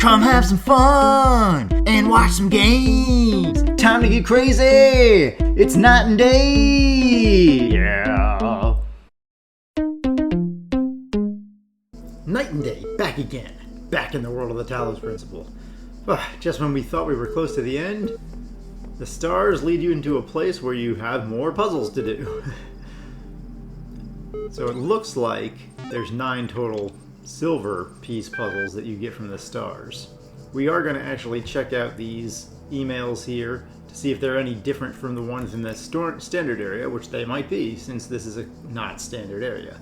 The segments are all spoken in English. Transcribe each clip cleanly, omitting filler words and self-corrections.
Come have some fun and watch some games. Time to get crazy. It's night and day. Yeah. Night and day, back again. Back in the world of the Talos Principle. Just when we thought we were close to the end, the stars lead you into a place where you have more puzzles to do. So it looks like there's 9 total silver piece puzzles that you get from the stars. We are going to actually check out these emails here to see if they're any different from the ones in the standard area, which they might be, since this is a not standard area.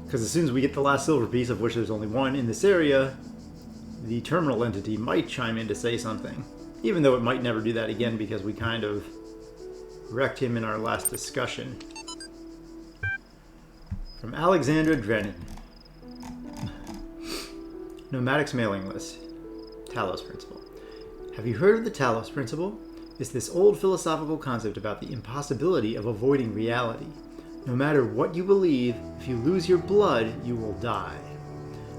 Because as soon as we get the last silver piece, of which there's only 1 in this area, the terminal entity might chime in to say something. Even though it might never do that again because we kind of wrecked him in our last discussion. From Alexandra Drennan. Nomadic's mailing list. Talos Principle. Have you heard of the Talos Principle? It's this old philosophical concept about the impossibility of avoiding reality. No matter what you believe, if you lose your blood, you will die.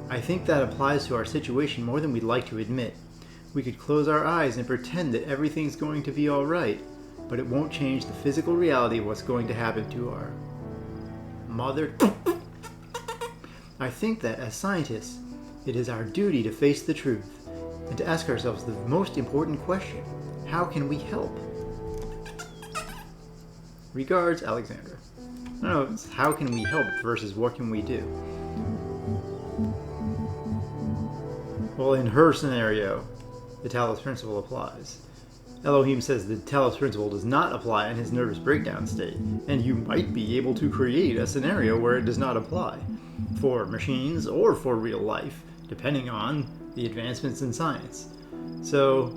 I think that applies to our situation more than we'd like to admit. We could close our eyes and pretend that everything's going to be alright, but it won't change the physical reality of what's going to happen to our mother. I think that as scientists, it is our duty to face the truth and to ask ourselves the most important question: how can we help? Regards, Alexandra. No, it's how can we help versus what can we do. Well, in her scenario, the Talos Principle applies. Elohim says the Talos Principle does not apply in his nervous breakdown state, and you might be able to create a scenario where it does not apply, for machines or for real life, depending on the advancements in science. So,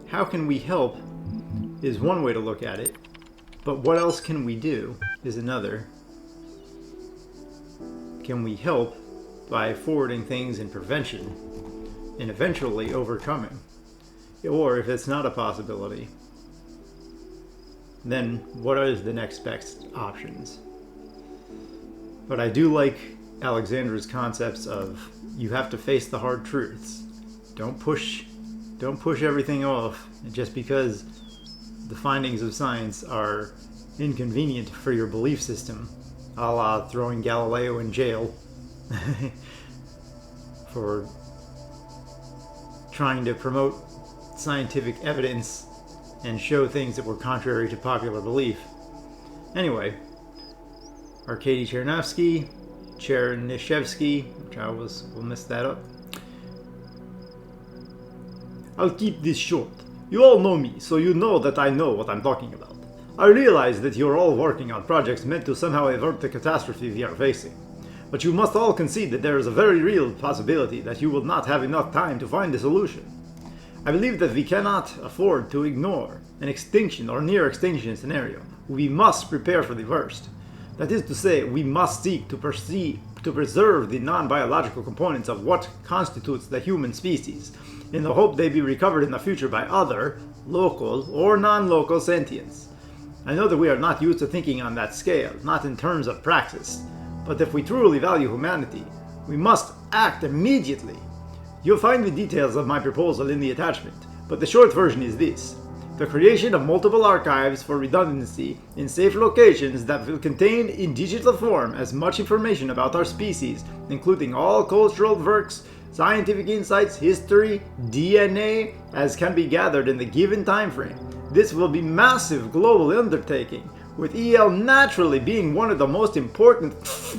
how can we help is one way to look at it, but what else can we do is another. Can we help by forwarding things in prevention and eventually overcoming? Or if it's not a possibility, then what are the next best options? But I do like Alexandra's concepts of you have to face the hard truths. Don't push everything off just because the findings of science are inconvenient for your belief system, a la throwing Galileo in jail for trying to promote scientific evidence and show things that were contrary to popular belief. Anyway, Arkady Chernyshevsky, which I will mess that up. I'll keep this short. You all know me, so you know that I know what I'm talking about. I realize that you're all working on projects meant to somehow avert the catastrophe we are facing. But you must all concede that there is a very real possibility that you will not have enough time to find a solution. I believe that we cannot afford to ignore an extinction or near extinction scenario. We must prepare for the worst. That is to say, we must seek to preserve the non-biological components of what constitutes the human species, in the hope they be recovered in the future by other, local or non-local sentients. I know that we are not used to thinking on that scale, not in terms of praxis, but if we truly value humanity, we must act immediately. You'll find the details of my proposal in the attachment, but the short version is this: the creation of multiple archives for redundancy in safe locations that will contain in digital form as much information about our species, including all cultural works, scientific insights, history, DNA, as can be gathered in the given time frame. This will be massive global undertaking, with EL naturally being one of the most important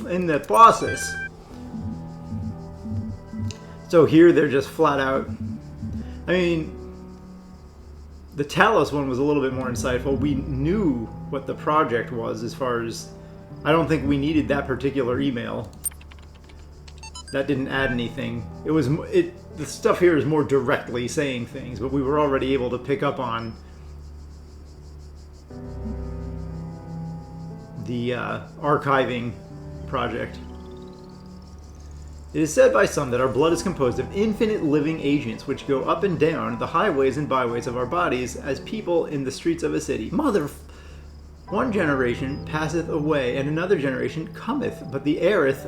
in the process. So here they're just flat out, I mean, the Talos one was a little bit more insightful. We knew what the project was as far as, I don't think we needed that particular email. That didn't add anything. The stuff here is more directly saying things, but we were already able to pick up on the archiving project. It is said by some that our blood is composed of infinite living agents which go up and down the highways and byways of our bodies as people in the streets of a city. One generation passeth away, and another generation cometh, but the heireth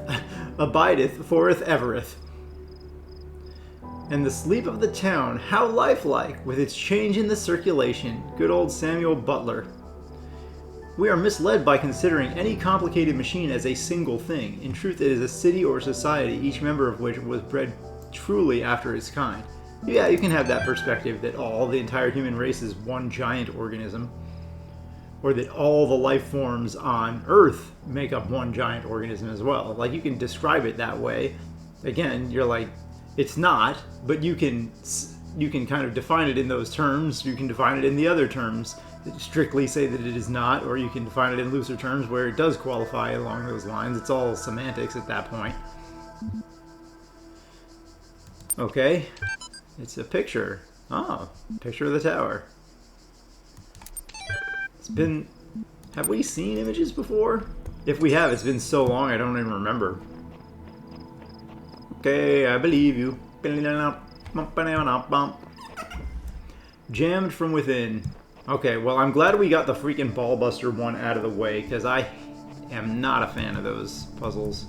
abideth forth evereth. And the sleep of the town, how lifelike, with its change in the circulation. Good old Samuel Butler. We are misled by considering any complicated machine as a single thing. In truth, it is a city or society, each member of which was bred truly after its kind. Yeah, you can have that perspective that the entire human race is one giant organism. Or that all the life forms on Earth make up one giant organism as well. Like, you can describe it that way. Again, you're like, it's not, but you can kind of define it in those terms. You can define it in the other terms that strictly say that it is not, or you can define it in looser terms where it does qualify along those lines. It's all semantics at that point. Okay, it's a picture. Oh, picture of the tower. Have we seen images before? If we have, it's been so long I don't even remember. Okay, I believe you. Jammed from within. Okay, well, I'm glad we got the freaking Ballbuster one out of the way, because I am not a fan of those puzzles.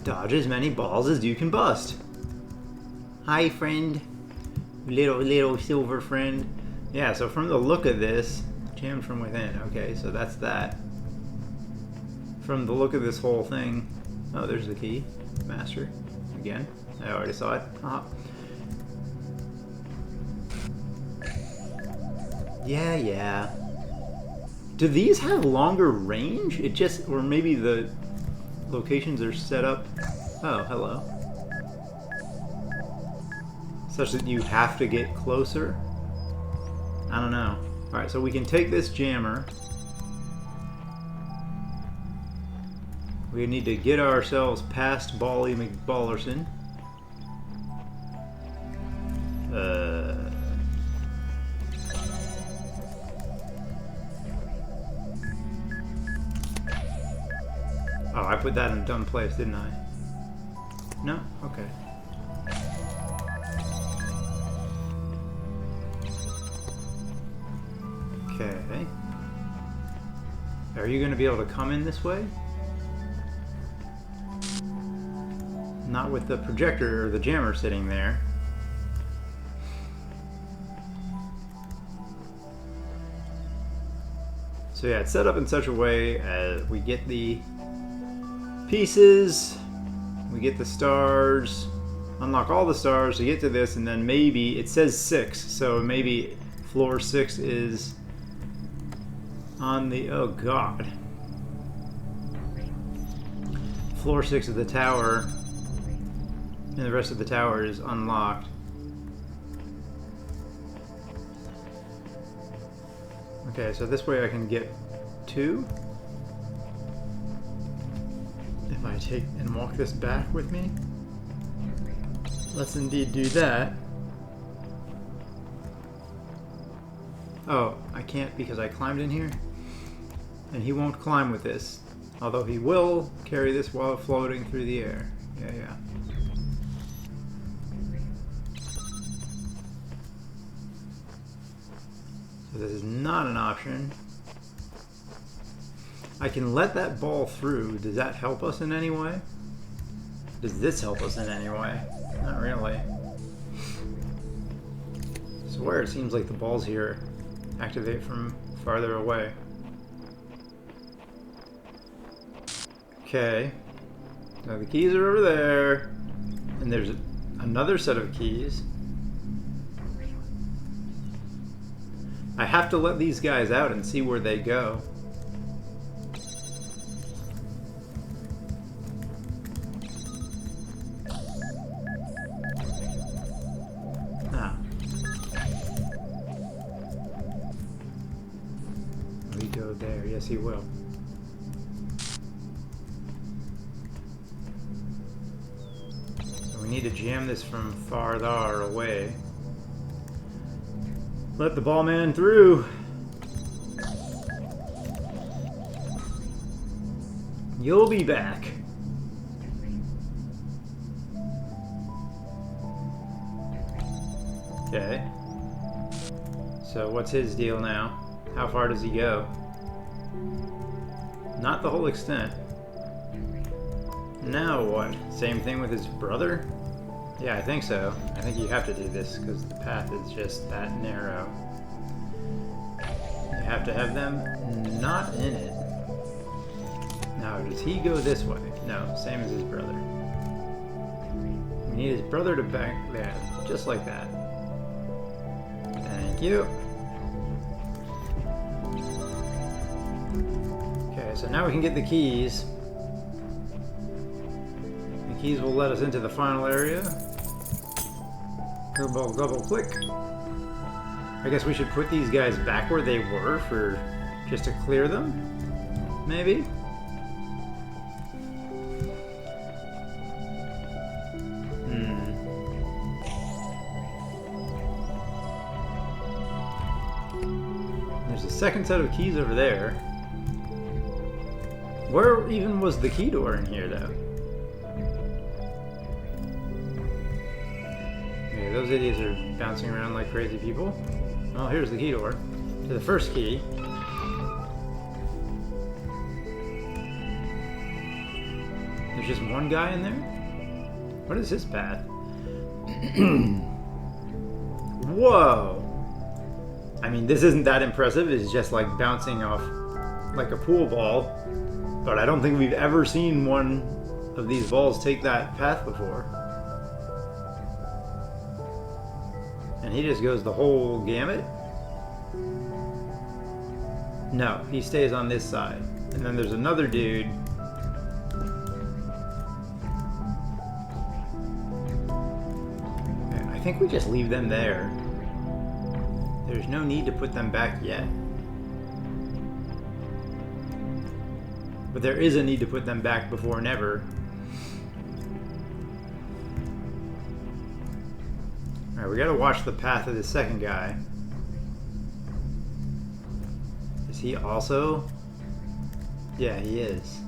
Dodge as many balls as you can bust. Hi, friend. Little silver friend. Yeah, so from the look of this, jammed from within. Okay, so that's that. From the look of this whole thing, oh, there's the key. Master. Again. I already saw it. Yeah. Do these have longer range? It just, or maybe the locations are set up. Oh, hello. Such that you have to get closer? I don't know. Alright, so we can take this jammer. We need to get ourselves past Bally McBallerson. Oh, I put that in a dumb place, didn't I? No? Okay. Okay. Are you going to be able to come in this way? Not with the projector or the jammer sitting there. So yeah, it's set up in such a way as we get the pieces, we get the stars, unlock all the stars to get to this, and then maybe, it says 6, so maybe floor 6 is on the, oh god. Floor 6 of the tower, and the rest of the tower is unlocked. Okay, so this way I can get 2. If I take and walk this back with me. Let's indeed do that. Oh, I can't because I climbed in here? And he won't climb with this. Although he will carry this while floating through the air. Yeah. So this is not an option. I can let that ball through. Does that help us in any way? Does this help us in any way? Not really. I swear it seems like the balls here activate from farther away. Okay. Now the keys are over there. And there's another set of keys. I have to let these guys out and see where they go. Ah. We go there. Yes, he will. So we need to jam this from farther away. Let the ball man through. You'll be back. Okay. So what's his deal now? How far does he go? Not the whole extent. Now what? Same thing with his brother? Yeah, I think so. I think you have to do this because the path is just that narrow. You have to have them not in it. Now, does he go this way? No, same as his brother. We need his brother to back there, just like that. Thank you. Okay, so now we can get the keys. The keys will let us into the final area. Double click. I guess we should put these guys back where they were for just to clear them, maybe. There's a second set of keys over there. Where even was the key door in here, though? Okay, those idiots are bouncing around like crazy people. Well, here's the key door to the first key. There's just one guy in there? What is his path? Whoa! I mean, this isn't that impressive. It's just like bouncing off like a pool ball. But I don't think we've ever seen one of these balls take that path before. And he just goes the whole gamut? No, he stays on this side. And then there's another dude. I think we just leave them there. There's no need to put them back yet. But there is a need to put them back before never. Alright, we gotta watch the path of the second guy. Is he also? Yeah, he is.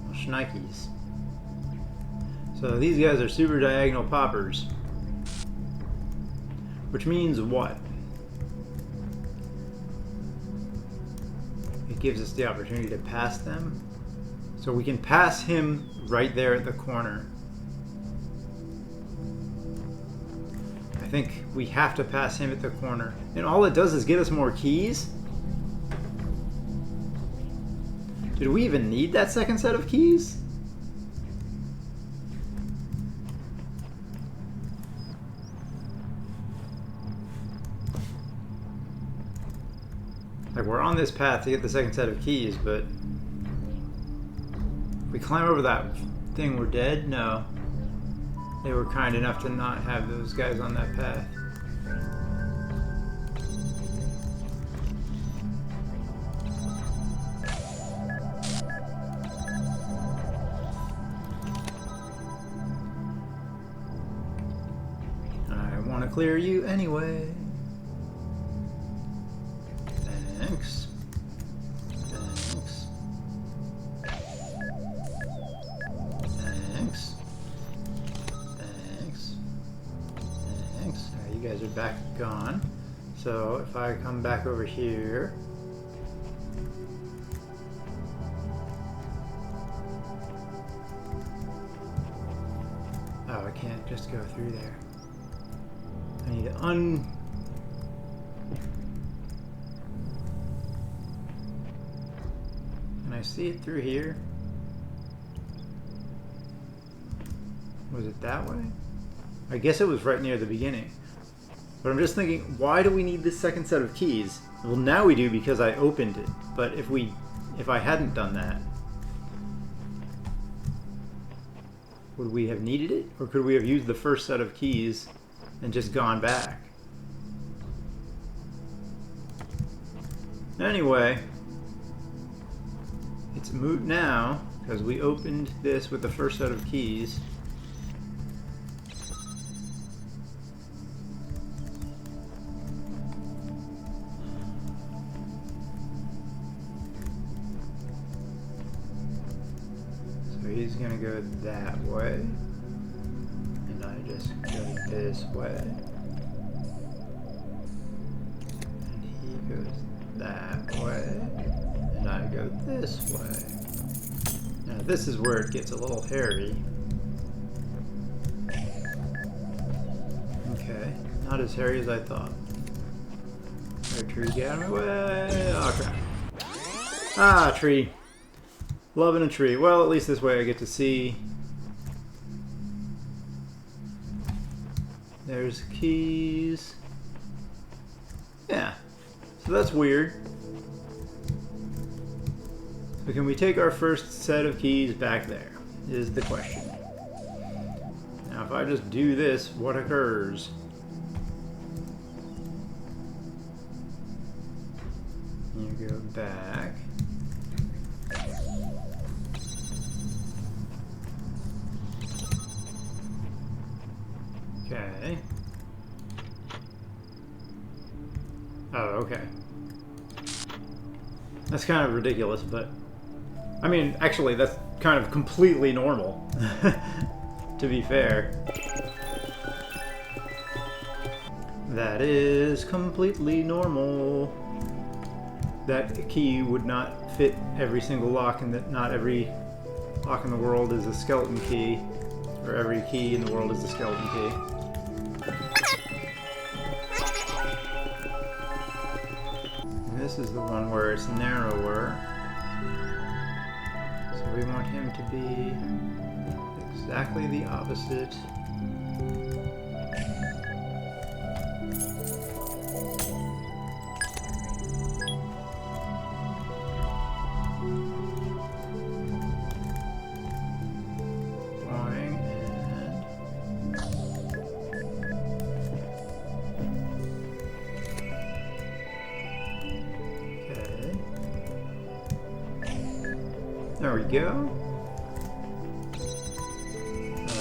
Well, shnikes. So these guys are super diagonal poppers. Which means what? It gives us the opportunity to pass them. So we can pass him right there at the corner. I think we have to pass him at the corner. And all it does is get us more keys? Did we even need that second set of keys? Like, we're on this path to get the second set of keys, but if we climb over that thing, we're dead? No. They were kind enough to not have those guys on that path. I want to clear you anyway. Thanks. Thanks. Thanks. Thanks. Thanks. Alright, you guys are back gone. So if I come back over here. Oh, I can't just go through there. I need to Can I see it through here? Was it that way? I guess it was right near the beginning. But I'm just thinking, why do we need this second set of keys? Well, now we do because I opened it. But if I hadn't done that, would we have needed it? Or could we have used the first set of keys and just gone back? Anyway, it's moot now because we opened this with the first set of keys. So he's gonna go that way, and I just go this way, and he goes that way, and I go this way. Now this is where it gets a little hairy. Okay, not as hairy as I thought. Alright, tree, get out of my way! Oh crap. Ah, tree. Loving a tree. Well, at least this way I get to see. There's keys. Yeah, so that's weird. So can we take our first set of keys back there, is the question. Now if I just do this, what occurs? You go back. Okay. Oh, okay. That's kind of ridiculous, but... I mean, actually, that's kind of completely normal, to be fair. That is completely normal. That key would not fit every single lock, and that not every lock in the world is a skeleton key, or every key in the world is a skeleton key. This is the one where it's narrower. So we want him to be exactly the opposite. There we go.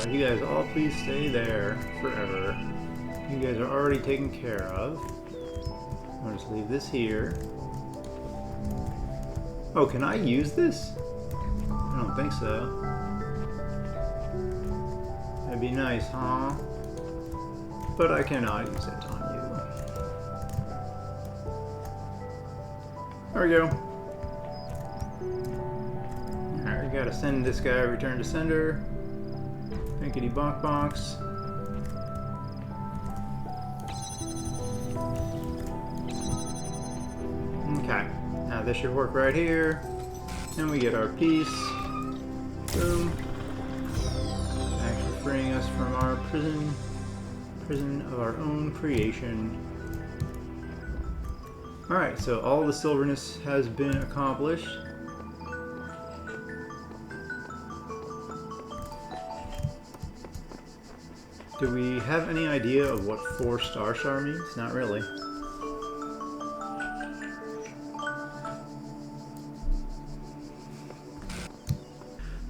You guys all please stay there forever. You guys are already taken care of. I'll just leave this here. Oh, can I use this? I don't think so. That'd be nice, huh? But I cannot use it on you. There we go. Alright, we gotta send this guy return to sender. Pinkety bonk bonks. Okay, now this should work right here. And we get our piece. Boom. Actually freeing us from our prison of our own creation. Alright, so all the silverness has been accomplished. Do we have any idea of what 4 star means? Not really.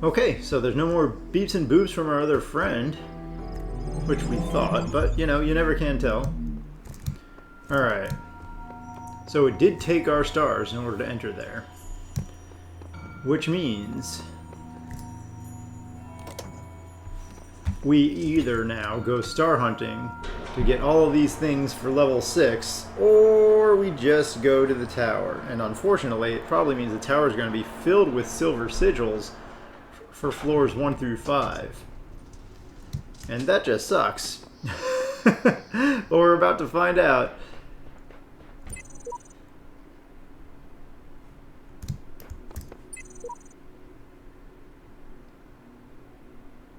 Okay, so there's no more beeps and boops from our other friend, which we thought, but you know, you never can tell. Alright. So it did take our stars in order to enter there. Which means we either now go star hunting to get all of these things for level 6, or we just go to the tower. And unfortunately, it probably means the tower is going to be filled with silver sigils for floors 1 through 5. And that just sucks. But we're about to find out.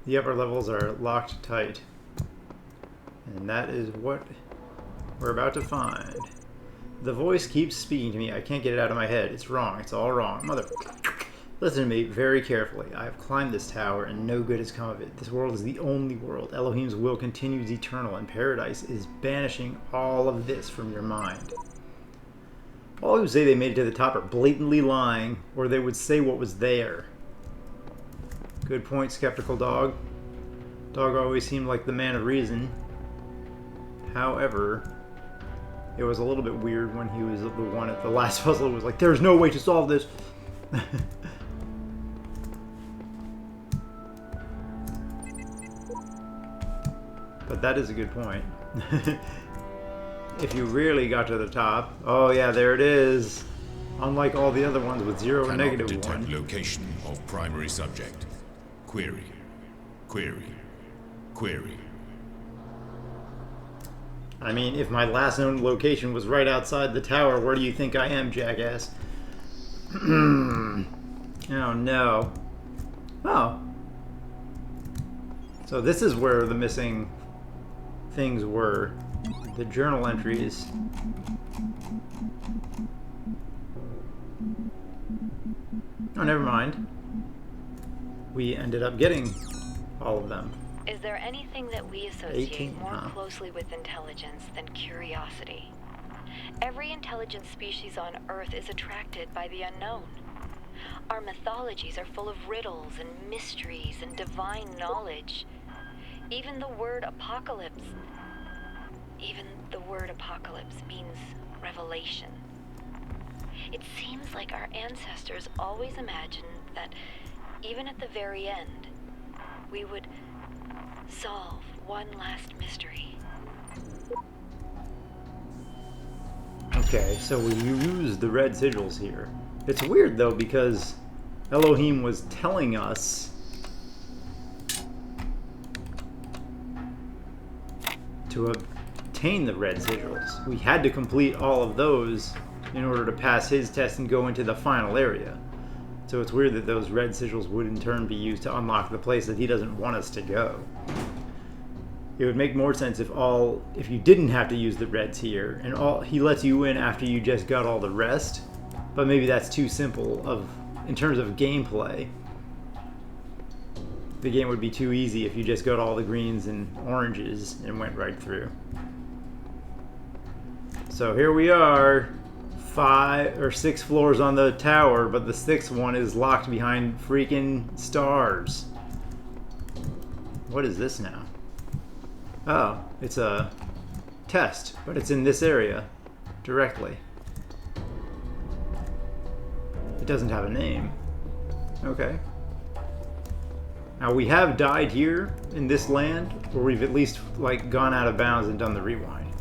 The upper levels are locked tight. And that is what we're about to find. The voice keeps speaking to me. I can't get it out of my head. It's wrong. It's all wrong. Mother... Listen to me very carefully. I have climbed this tower and no good has come of it. This world is the only world. Elohim's will continues eternal, and paradise is banishing all of this from your mind. All who say they made it to the top are blatantly lying, or they would say what was there. Good point, skeptical dog. Dog always seemed like the man of reason. However, it was a little bit weird when he was the one at the last puzzle who was like, there's no way to solve this. But that is a good point. If you really got to the top, oh yeah, there it is. Unlike all the other ones with 0 and Cannot negative detect 1. location of primary subject. Query. Query. Query. I mean, if my last known location was right outside the tower, where do you think I am, jackass? Oh no. Oh. So this is where the missing things were. The journal entries. Oh, never mind. We ended up getting all of them. Is there anything that we associate more closely with intelligence than curiosity? Every intelligent species on Earth is attracted by the unknown. Our mythologies are full of riddles and mysteries and divine knowledge. Even the word apocalypse means revelation. It seems like our ancestors always imagined that even at the very end, we would solve one last mystery. Okay, so we use the red sigils here. It's weird though, because Elohim was telling us to obtain the red sigils. We had to complete all of those in order to pass his test and go into the final area. So it's weird that those red sigils would in turn be used to unlock the place that he doesn't want us to go. It would make more sense if you didn't have to use the reds here, and he lets you in after you just got all the rest. But maybe that's too simple in terms of gameplay. The game would be too easy if you just got all the greens and oranges and went right through. So here we are, 5 or 6 floors on the tower, but the 6th one is locked behind freaking stars. What is this now? Oh, it's a test, but it's in this area directly. It doesn't have a name. Okay. Now we have died here in this land, or we've at least like gone out of bounds and done the rewind.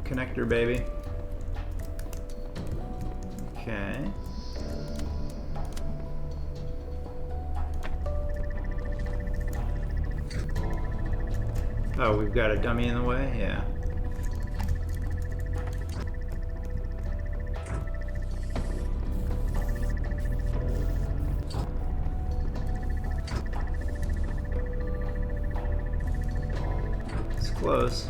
Connector, baby. Okay. Oh, we've got a dummy in the way? Yeah. It's close.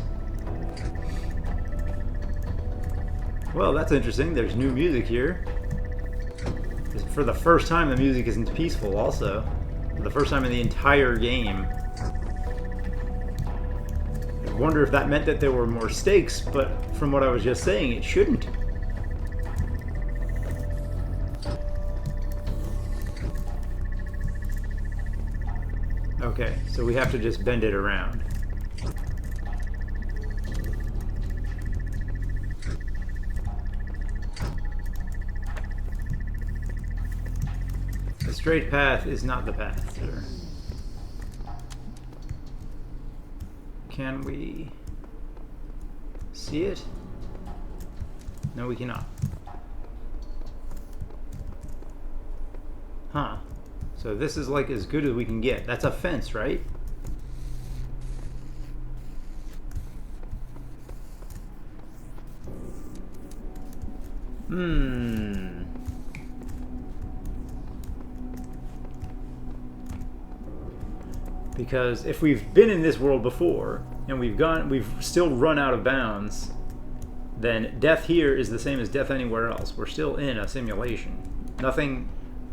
Well, that's interesting. There's new music here. For the first time, the music isn't peaceful also. For the first time in the entire game. I wonder if that meant that there were more stakes, but from what I was just saying, it shouldn't. Okay, so we have to just bend it around. The straight path is not the path, sir. Can we see it? No, we cannot. Huh. So this is like as good as we can get. That's a fence, right? Because if we've been in this world before and we've still run out of bounds, then death here is the same as death anywhere else. We're still in a simulation.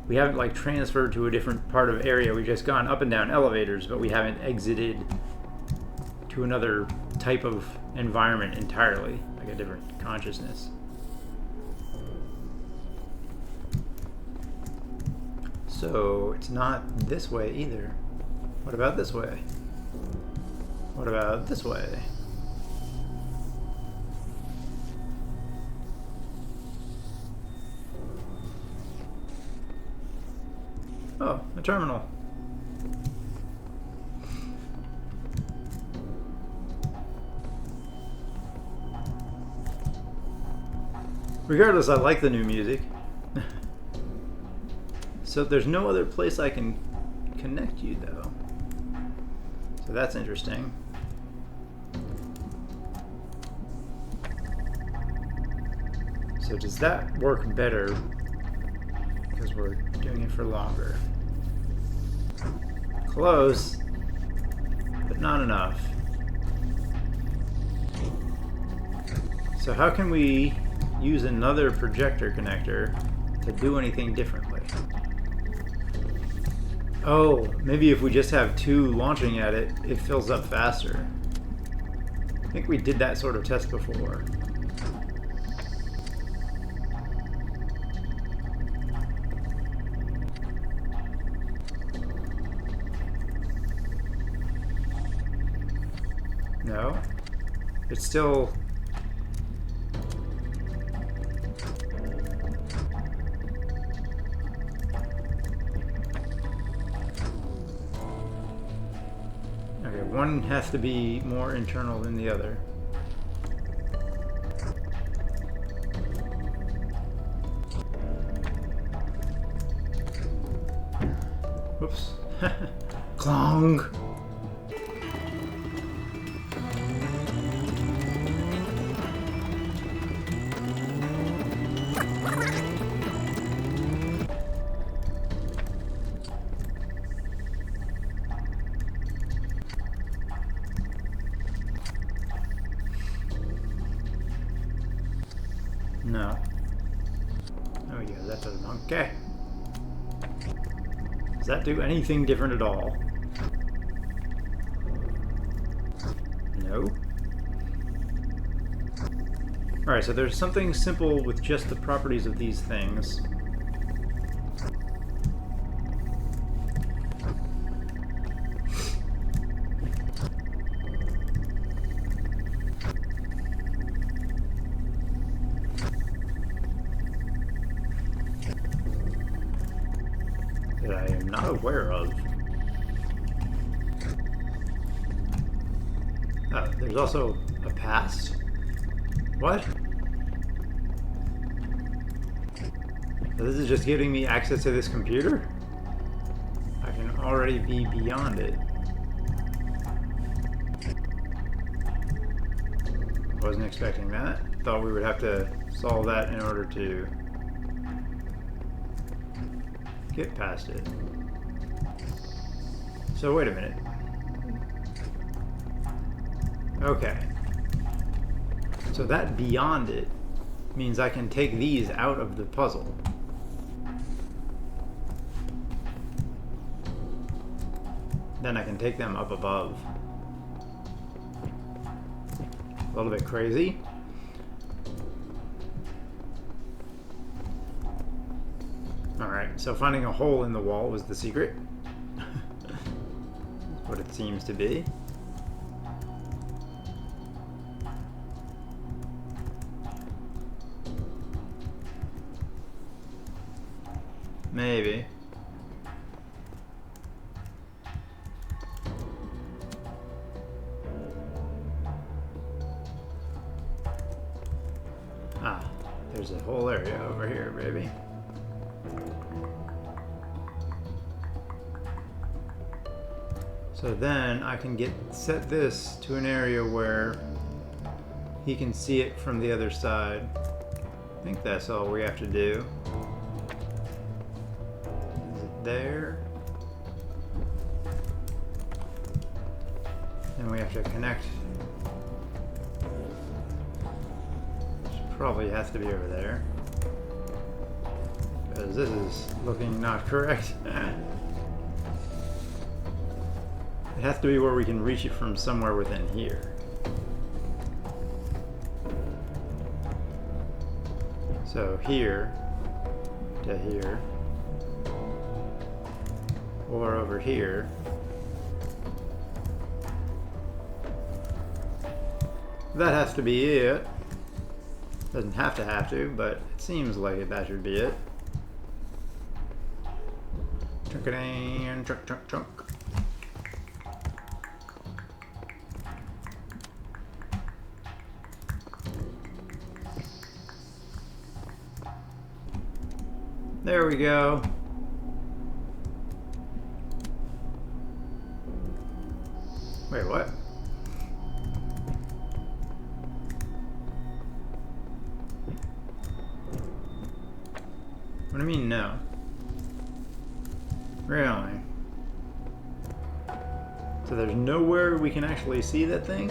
We haven't like transferred to a different part of area. We've just gone up and down elevators, but we haven't exited to another type of environment entirely, like a different consciousness. So it's not this way either. What about this way? What about this way? Oh, a terminal. Regardless, I like the new music. So there's no other place I can connect you, though. So that's interesting. So does that work better because we're doing it for longer? Close, but not enough. So how can we use another projector connector to do anything differently? Oh, maybe if we just have two launching at it, it fills up faster. I think we did that sort of test before. No, it's still... Okay, one has to be more internal than the other. Whoops. Clong! No. Oh yeah, that doesn't... Okay. Does that do anything different at all? No. Alright, so there's something simple with just the properties of these things. That I am not aware of. Oh, there's also a past? What? So this is just giving me access to this computer? I can already be beyond it. Wasn't expecting that. Thought we would have to solve that in order to get past it. So wait a minute. Okay. So that beyond it means I can take these out of the puzzle. Then I can take them up above. A little bit crazy. Alright, so finding a hole in the wall was the secret. That's what it seems to be. Maybe. Ah, there's a whole area over here, baby. So then I can set this to an area where he can see it from the other side. I think that's all we have to do. Is it there? And we have to connect. Which probably has to be over there. Because this is looking not correct. It has to be where we can reach it from somewhere within here. So here to here, or over here. That has to be it. Doesn't have to, but it seems like that should be it. Chunk, chunk, chunk, chunk. There we go. Wait, what? What do you mean, no? Really? So there's nowhere we can actually see that thing?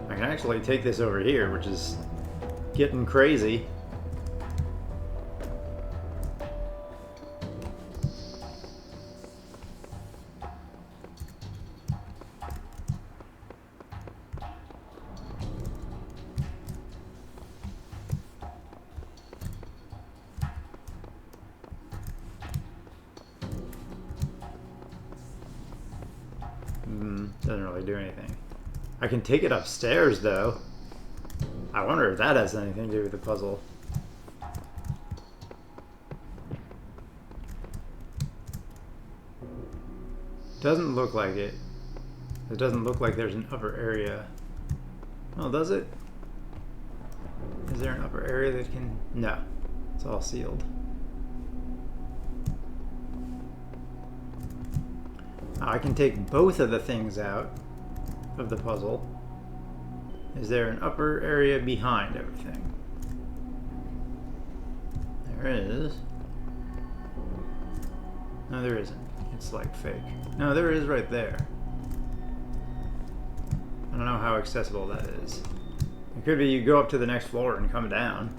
I can actually take this over here, which is getting crazy. Doesn't really do anything. I can take it upstairs, though. I wonder if that has anything to do with the puzzle. Doesn't look like it. It doesn't look like there's an upper area. Oh, does it? Is there an upper area that can... No. It's all sealed. I can take both of the things out of the puzzle. Is there an upper area behind everything? There is. No, there isn't. It's like fake. No, there is right there. I don't know how accessible that is. It could be you go up to the next floor and come down.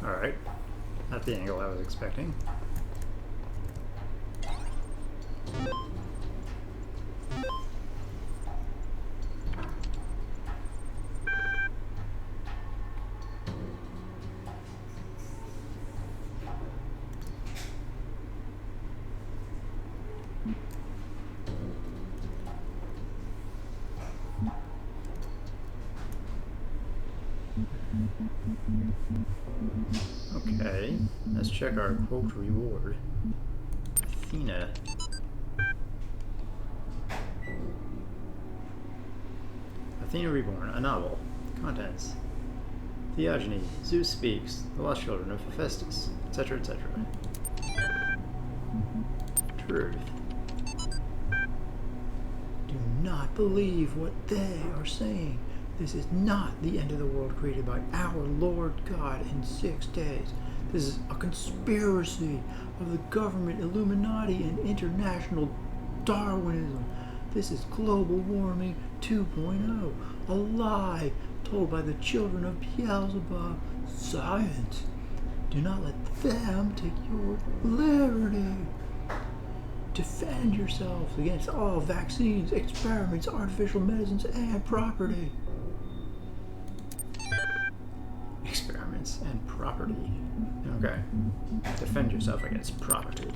Alright, not the angle I was expecting. Okay, let's check our quote reward. Athena. Athena Reborn, a novel. Contents. Theogony, Zeus speaks, the lost children of Hephaestus, etc., etc. Truth. Do not believe what they are saying. This is not the end of the world created by our Lord God in 6 days. This is a conspiracy of the government, Illuminati, and international Darwinism. This is global warming 2.0, a lie told by the children of Beelzebub. Science. Do not let them take your liberty. Defend yourselves against all vaccines, experiments, artificial medicines, and property. Experiments and property. Okay. Defend yourself against property.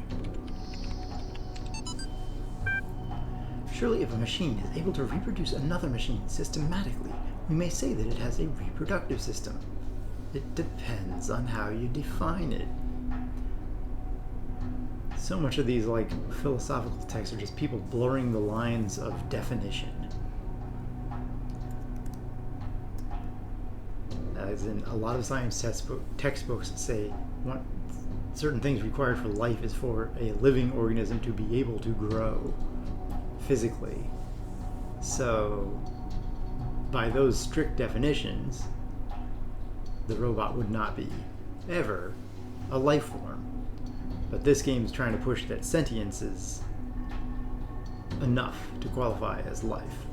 Surely if a machine is able to reproduce another machine systematically, we may say that it has a reproductive system. It depends on how you define it. So much of these like philosophical texts are just people blurring the lines of definition. As in, a lot of science textbooks say certain things required for life is for a living organism to be able to grow physically. So, by those strict definitions, the robot would not be ever a life form. But this game is trying to push that sentience is enough to qualify as life,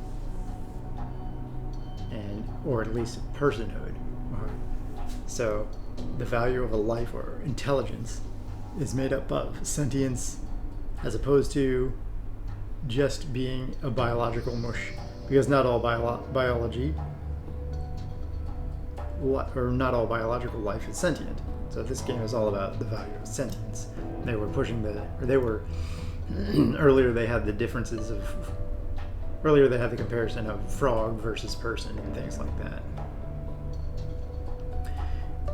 or at least personhood. So the value of a life or intelligence is made up of sentience as opposed to just being a biological mush. Because not all biology, or not all biological life is sentient. So this game is all about the value of sentience. They were pushing earlier they had the differences of, earlier they had the comparison of frog versus person and things like that.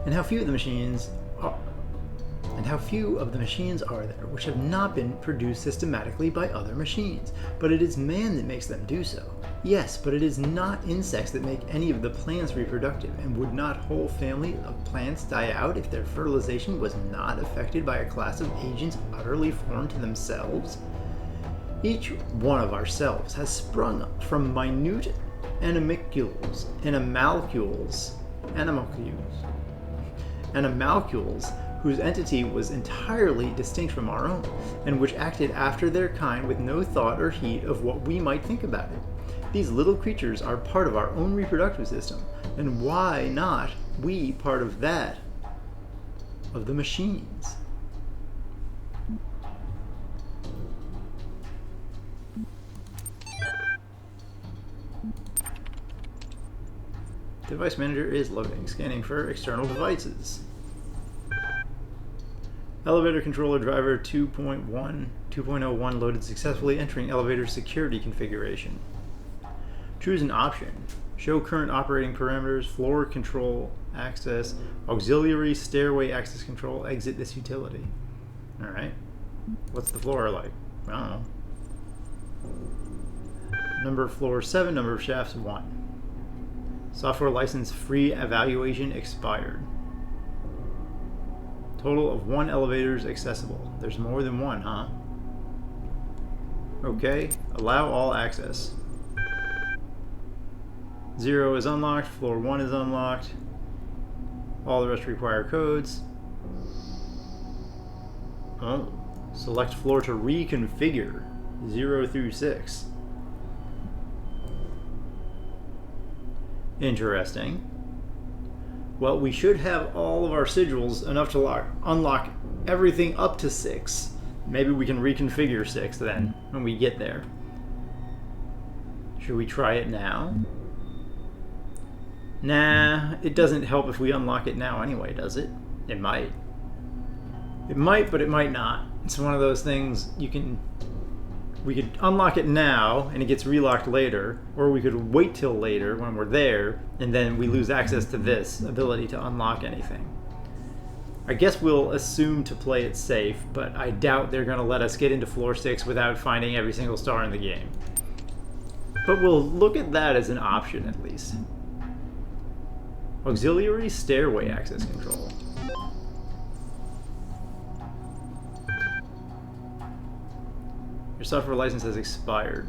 And how few of the machines are there which have not been produced systematically by other machines, but it is man that makes them do so. Yes, but it is not insects that make any of the plants reproductive, and would not whole family of plants die out if their fertilization was not affected by a class of agents utterly foreign to themselves? Each one of ourselves has sprung up from minute animalcules, whose entity was entirely distinct from our own, and which acted after their kind with no thought or heed of what we might think about it. These little creatures are part of our own reproductive system, and why not we part of that of the machines? Device manager is loading, scanning for external devices. Elevator controller driver 2.01 loaded successfully, entering elevator security configuration. Choose an option. Show current operating parameters, floor control access, auxiliary stairway access control, exit this utility. Alright. What's the floor like? I don't know. Number of floors 7, number of shafts 1. Software license free evaluation expired. Total of 1 elevators accessible. There's more than one, huh? Okay. Allow all access. 0 is unlocked, floor 1 is unlocked. All the rest require codes. Oh. Select floor to reconfigure. 0 through 6. Interesting. Well, we should have all of our sigils enough to unlock everything up to 6. Maybe we can reconfigure 6 then, when we get there. Should we try it now? Nah, it doesn't help if we unlock it now anyway, does it? It might. It might, but it might not. It's one of those things we could unlock it now and it gets relocked later, or we could wait till later when we're there and then we lose access to this ability to unlock anything. I guess we'll assume to play it safe, but I doubt they're going to let us get into floor 6 without finding every single star in the game. But we'll look at that as an option at least. Auxiliary stairway access control. Your software license has expired.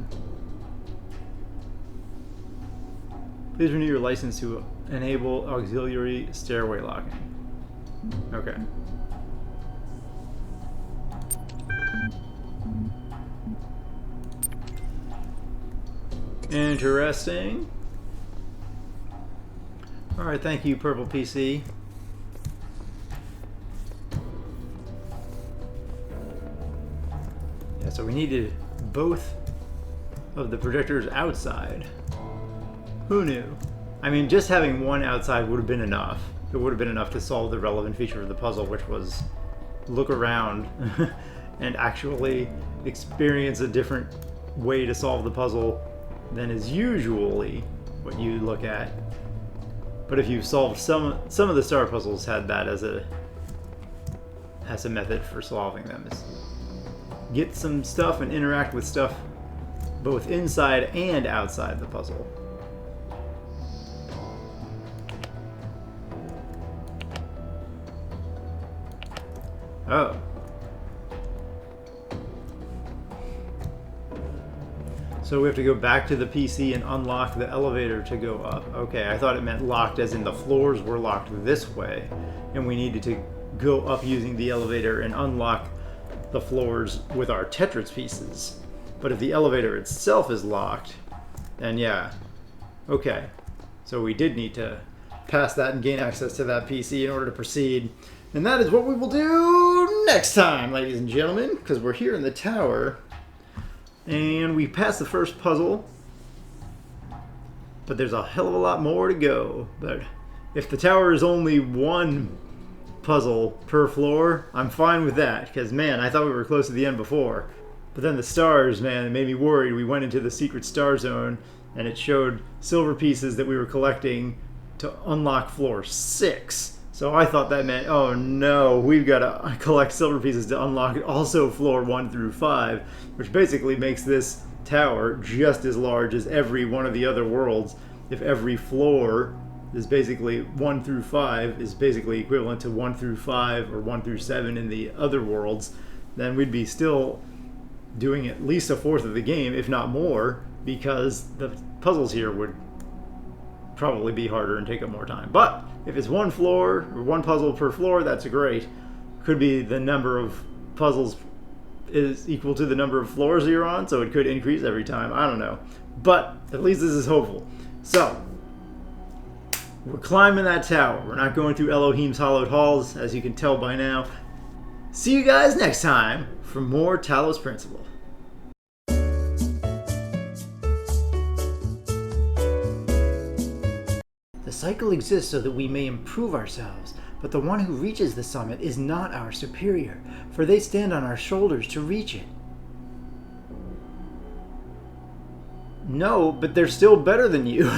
Please renew your license to enable auxiliary stairway locking. Okay. Interesting. Alright, thank you, Purple PC. Yeah, so we needed both of the projectors outside. Who knew? I mean, just having one outside would have been enough. It would have been enough to solve the relevant feature of the puzzle, which was look around and actually experience a different way to solve the puzzle than is usually what you look at. But if you solved some of the star puzzles had that as a method for solving them. Is get some stuff and interact with stuff both inside and outside the puzzle. Oh. So we have to go back to the PC and unlock the elevator to go up. Okay, I thought it meant locked as in the floors were locked this way, and we needed to go up using the elevator and unlock the floors with our Tetris pieces. But if the elevator itself is locked, then yeah. Okay, so we did need to pass that and gain access to that PC in order to proceed. And that is what we will do next time, ladies and gentlemen, because we're here in the tower. And we passed the first puzzle. But there's a hell of a lot more to go. But if the tower is only one puzzle per floor, I'm fine with that. Because, man, I thought we were close to the end before. But then the stars, man, it made me worried. We went into the secret star zone, and it showed silver pieces that we were collecting to unlock floor 6. So I thought that meant, oh no, we've got to collect silver pieces to unlock also floor 1 through 5, which basically makes this tower just as large as every one of the other worlds. If every floor is basically 1 through 5 is basically equivalent to 1 through 5 or 1 through 7 in the other worlds, then we'd be still doing at least a fourth of the game, if not more, because the puzzles here would probably be harder and take up more time. But if it's one floor or one puzzle per floor, that's great. Could be the number of puzzles is equal to the number of floors you're on, so it could increase every time. I don't know. But at least this is hopeful. So, we're climbing that tower. We're not going through Elohim's hollowed halls, as you can tell by now. See you guys next time for more Talos Principle. The cycle exists so that we may improve ourselves, but the one who reaches the summit is not our superior, for they stand on our shoulders to reach it. No, but they're still better than you.